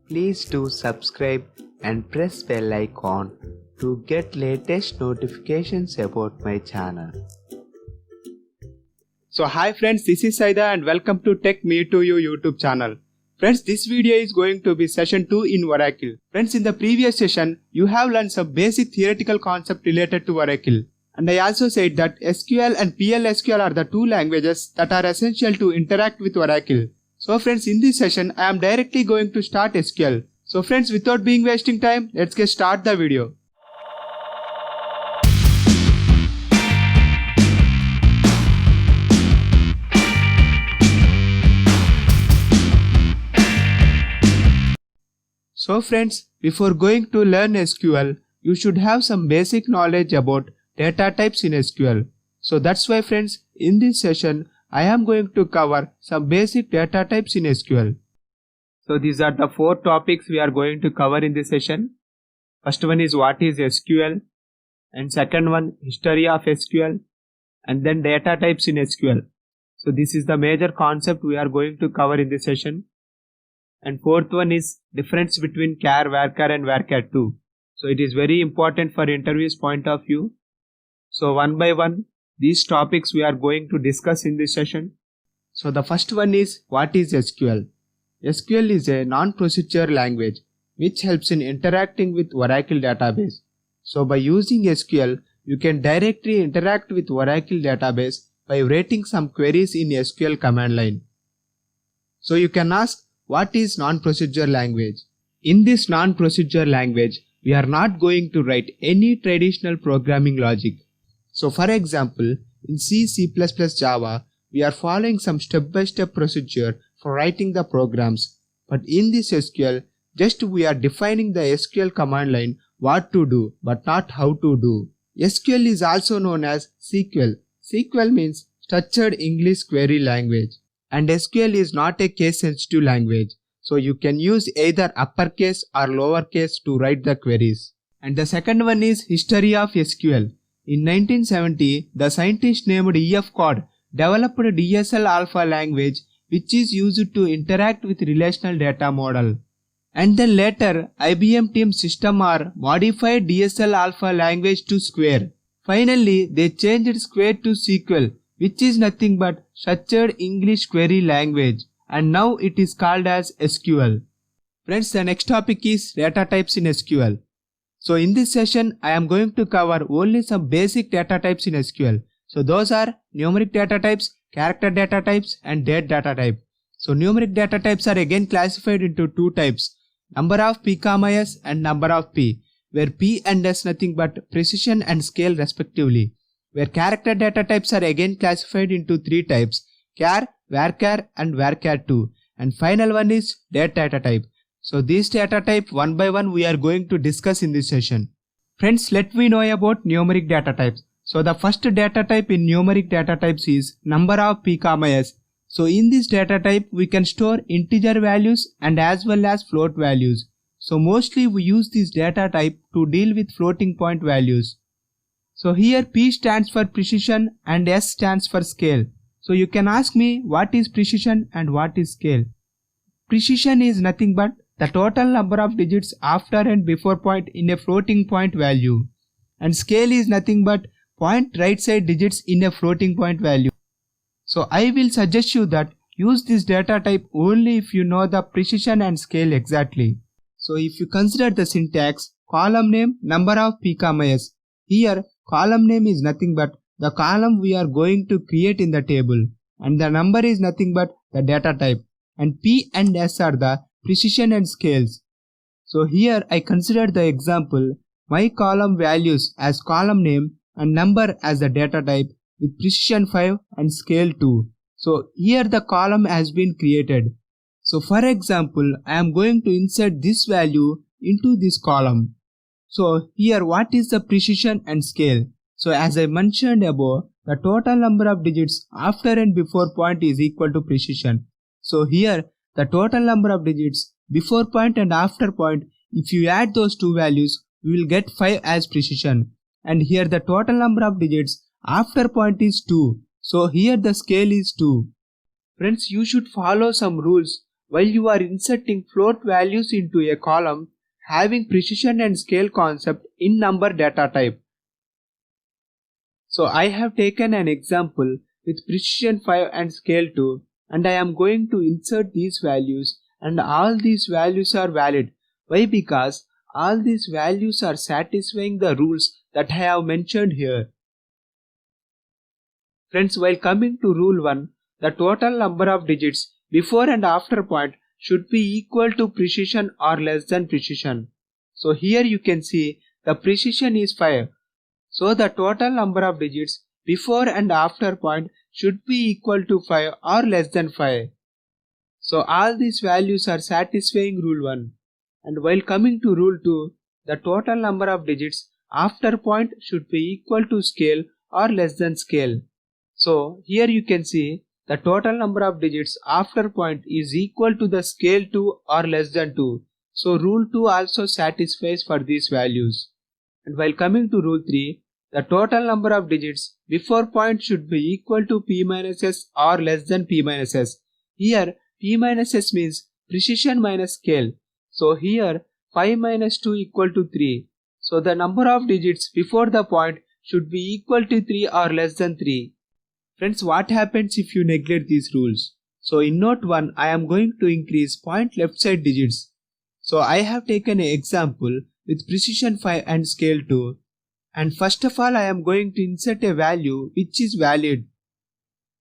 Please do subscribe and press bell icon to get latest notifications about my channel. So hi friends, this is Saida and welcome to Tech Me to You YouTube channel. Friends, this video is going to be session 2 in Oracle. Friends, in the previous session, you have learned some basic theoretical concept related to Oracle. And I also said that SQL and PLSQL are the two languages that are essential to interact with Oracle. So friends, in this session, I am directly going to start SQL. So friends, without being wasting time, let's get start the video. So friends, before going to learn SQL, you should have some basic knowledge about data types in SQL. So that's why friends, in this session, I am going to cover some basic data types in SQL. So these are the 4 topics we are going to cover in this session. First one is what is SQL, and second one history of SQL, and then data types in SQL. So this is the major concept we are going to cover in this session. And fourth one is difference between char, varchar and varchar2. So it is very important for interviews point of view. So one by one, these topics we are going to discuss in this session. So the first one is what is SQL? SQL is a non-procedural language which helps in interacting with Oracle database. So by using SQL, you can directly interact with Oracle database by writing some queries in SQL command line. So you can ask, what is non-procedural language? In this non-procedural language, we are not going to write any traditional programming logic. So for example, in C, C++, Java, we are following some step-by-step procedure for writing the programs. But in this SQL, just we are defining the SQL command line what to do, but not how to do. SQL is also known as SQL. SQL means Structured English Query Language. And SQL is not a case-sensitive language. So you can use either uppercase or lowercase to write the queries. And the second one is history of SQL. In 1970, the scientist named E.F. Codd developed DSL Alpha language which is used to interact with relational data model. And then later, IBM team System R modified DSL Alpha language to Square. Finally, they changed Square to SQL, which is nothing but Structured English Query Language, and now it is called as SQL. Friends, the next topic is data types in SQL. So in this session, I am going to cover only some basic data types in SQL. So those are numeric data types, character data types, and date data type. So numeric data types are again classified into 2 types, number of p, s and number of p, where p and s nothing but precision and scale respectively. Where character data types are again classified into 3 types, char, varchar and varchar2, and final one is date data type. So these data type one by one we are going to discuss in this session. Friends, let me know about numeric data types. So the first data type in numeric data types is number of p, s. So in this data type we can store integer values and as well as float values. So mostly we use this data type to deal with floating point values. So here P stands for precision and S stands for scale. So you can ask me what is precision and what is scale. Precision is nothing but the total number of digits after and before point in a floating point value. And scale is nothing but point right side digits in a floating point value. So I will suggest you that use this data type only if you know the precision and scale exactly. So if you consider the syntax, column name, number of p, s. Here column name is nothing but the column we are going to create in the table, and the number is nothing but the data type, and p and s are the precision and scales. So here I considered the example, my column values as column name and number as the data type with precision 5 and scale 2. So here the column has been created. So for example, I am going to insert this value into this column. So here what is the precision and scale? So as I mentioned above, the total number of digits after and before point is equal to precision. So here the total number of digits before point and after point, if you add those 2 values, we will get 5 as precision. And here the total number of digits after point is 2. So here the scale is 2. Friends, you should follow some rules while you are inserting float values into a column having precision and scale concept in number data type. So I have taken an example with precision 5 and scale 2, and I am going to insert these values, and all these values are valid. Why? Because all these values are satisfying the rules that I have mentioned here. Friends, while coming to rule 1, the total number of digits before and after point should be equal to precision or less than precision. So here you can see the precision is 5. So the total number of digits before and after point should be equal to 5 or less than 5. So all these values are satisfying rule 1. And while coming to rule 2, the total number of digits after point should be equal to scale or less than scale. So here you can see the total number of digits after point is equal to the scale 2 or less than 2. So rule 2 also satisfies for these values. And while coming to rule 3, the total number of digits before point should be equal to p minus s or less than p minus s. Here p minus s means precision minus scale. So here 5 minus 2 equal to 3. So the number of digits before the point should be equal to 3 or less than 3. Friends, what happens if you neglect these rules? So in note 1, I am going to increase point left side digits. So I have taken an example with precision 5 and scale 2. And first of all, I am going to insert a value which is valid.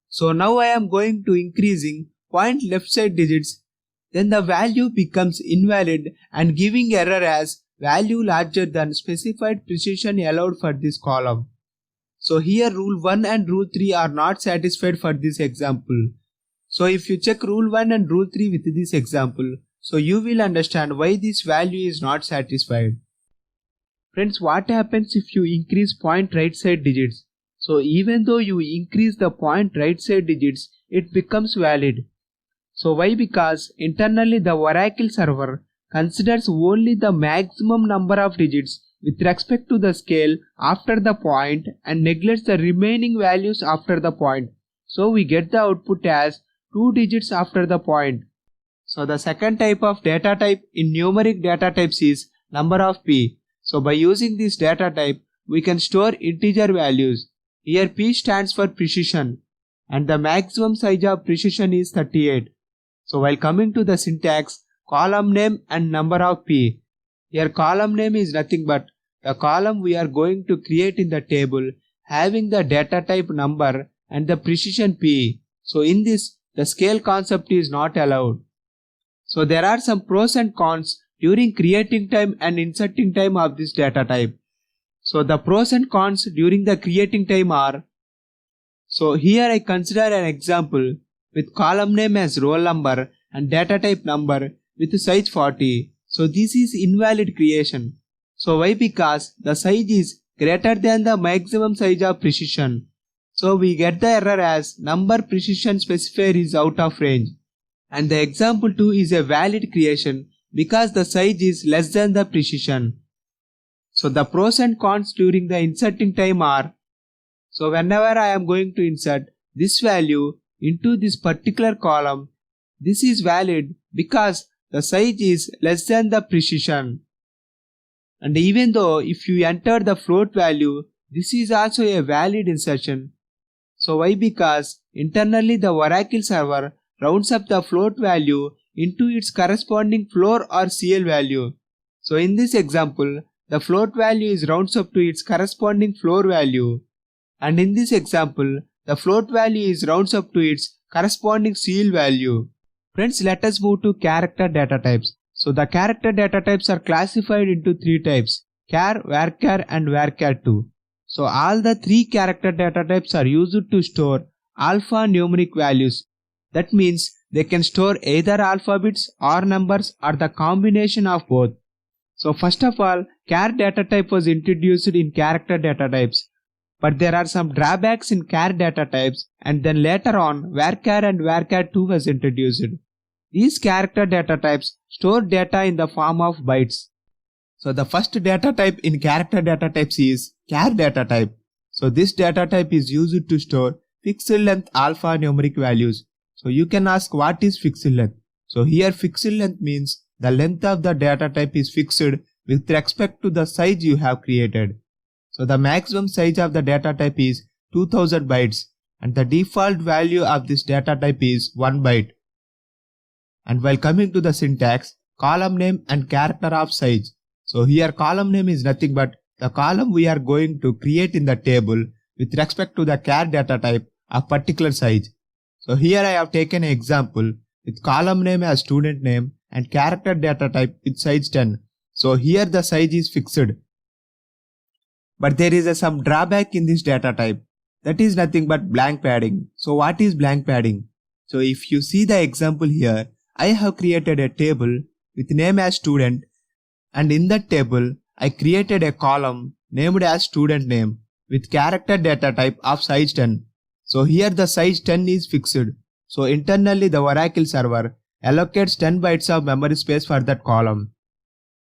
So now I am going to increasing point left side digits. Then the value becomes invalid and giving error as value larger than specified precision allowed for this column. So here rule 1 and rule 3 are not satisfied for this example. So if you check rule 1 and rule 3 with this example, so you will understand why this value is not satisfied. Friends, what happens if you increase point right side digits? So even though you increase the point right side digits, it becomes valid. So why? Because internally the Oracle server considers only the maximum number of digits with respect to the scale after the point and neglects the remaining values after the point. So we get the output as 2 digits after the point. So the second type of data type in numeric data types is number of p. So by using this data type, we can store integer values. Here p stands for precision and the maximum size of precision is 38. So while coming to the syntax, column name and number of p. Here column name is nothing but the column we are going to create in the table having the data type number and the precision p. So in this, the scale concept is not allowed. So there are some pros and cons during creating time and inserting time of this data type. So the pros and cons during the creating time are, so here I consider an example with column name as roll number and data type number with size 40. So this is invalid creation. So why? Because the size is greater than the maximum size of precision. So we get the error as number precision specifier is out of range. And the example 2 is a valid creation because the size is less than the precision. So the pros and cons during the inserting time are, so whenever I am going to insert this value into this particular column, this is valid because the size is less than the precision. And even though if you enter the float value, this is also a valid insertion. So why? Because internally the Oracle server rounds up the float value into its corresponding floor or CL value. So in this example, the float value is rounds up to its corresponding floor value. And in this example, the float value is rounds up to its corresponding CL value. Friends, let us move to character data types. So the character data types are classified into 3 types: char, varchar and varchar2. So all the 3 character data types are used to store alphanumeric values. That means they can store either alphabets or numbers or the combination of both. So first of all, char data type was introduced in character data types. But there are some drawbacks in char data types, and then later on varchar and varchar2 was introduced. These character data types store data in the form of bytes. So the first data type in character data types is char data type. So this data type is used to store fixed length alphanumeric values. So you can ask, what is fixed length? So here fixed length means the length of the data type is fixed with respect to the size you have created. So the maximum size of the data type is 2000 bytes and the default value of this data type is 1 byte. And while coming to the syntax, column name and character of size. So here column name is nothing but the column we are going to create in the table with respect to the char data type of particular size. So here I have taken an example with column name as student name and character data type with size 10. So here the size is fixed. But there is some drawback in this data type. That is nothing but blank padding. So what is blank padding? So if you see the example here, I have created a table with name as student, and in that table I created a column named as student name with character data type of size 10. So here the size 10 is fixed. So internally the Oracle server allocates 10 bytes of memory space for that column.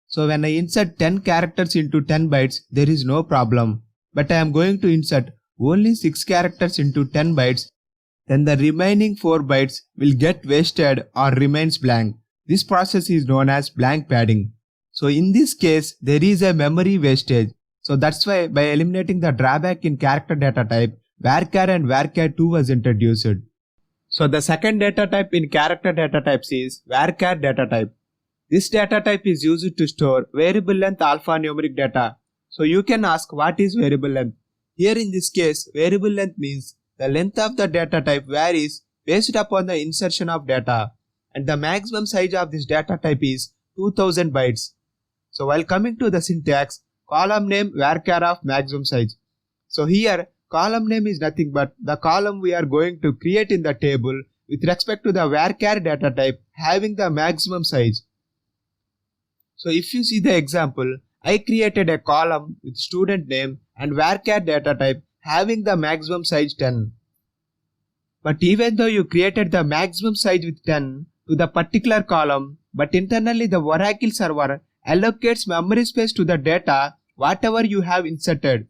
So when I insert 10 characters into 10 bytes, there is no problem. But I am going to insert only 6 characters into 10 bytes, then the remaining 4 bytes will get wasted or remains blank. This process is known as blank padding. So in this case, there is a memory wastage. So that's why by eliminating the drawback in character data type, varchar and varchar2 was introduced. So the second data type in character data types is varchar data type. This data type is used to store variable length alphanumeric data. So you can ask what is variable length. Here in this case, variable length means the length of the data type varies based upon the insertion of data, and the maximum size of this data type is 2000 bytes. So while coming to the syntax, column name varchar of maximum size. So here column name is nothing but the column we are going to create in the table with respect to the varchar data type having the maximum size. So if you see the example, I created a column with student name and varchar data type having the maximum size 10. But even though you created the maximum size with 10 to the particular column, but internally the Oracle server allocates memory space to the data whatever you have inserted.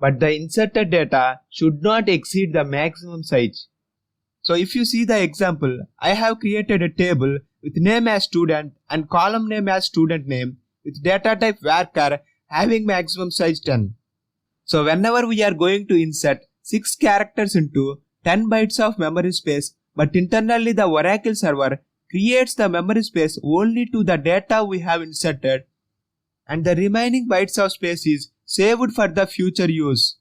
But the inserted data should not exceed the maximum size. So if you see the example, I have created a table with name as student and column name as student name with data type varchar having maximum size 10. So whenever we are going to insert 6 characters into 10 bytes of memory space, but internally the Oracle server creates the memory space only to the data we have inserted, and the remaining bytes of space is saved for the future use.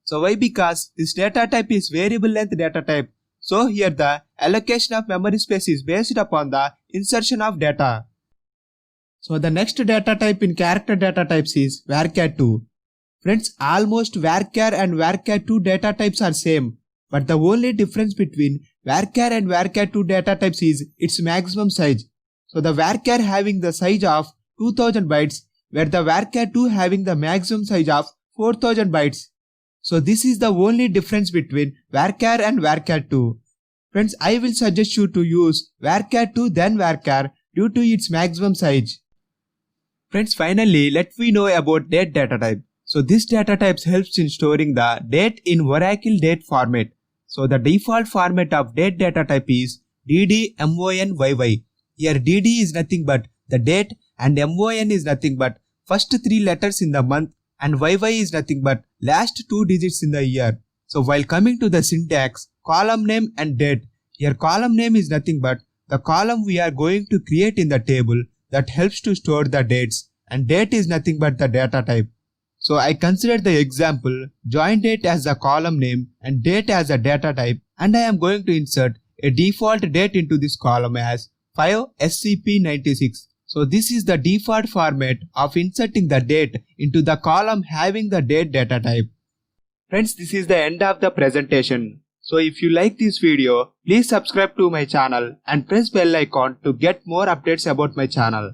So why? Because this data type is variable length data type. So here the allocation of memory space is based upon the insertion of data. So the next data type in character data types is varchar2. Friends, almost varchar and varchar2 data types are same, but the only difference between varchar and varchar2 data types is its maximum size. So the varchar having the size of 2000 bytes, where the varchar2 having the maximum size of 4000 bytes. So this is the only difference between varchar and varchar2. Friends, I will suggest you to use varchar2 than varchar due to its maximum size. Friends, finally let me know about date data type. So this data type helps in storing the date in Oracle date format. So the default format of date data type is DD-MONYY. Here DD is nothing but the date and MON is nothing but first 3 letters in the month, and YY is nothing but last 2 digits in the year. So while coming to the syntax, column name and date, here column name is nothing but the column we are going to create in the table that helps to store the dates, and date is nothing but the data type. So I consider the example join date as a column name and date as a data type, and I am going to insert a default date into this column as 5SCP96. So this is the default format of inserting the date into the column having the date data type. Friends, this is the end of the presentation. So if you like this video, please subscribe to my channel and press bell icon to get more updates about my channel.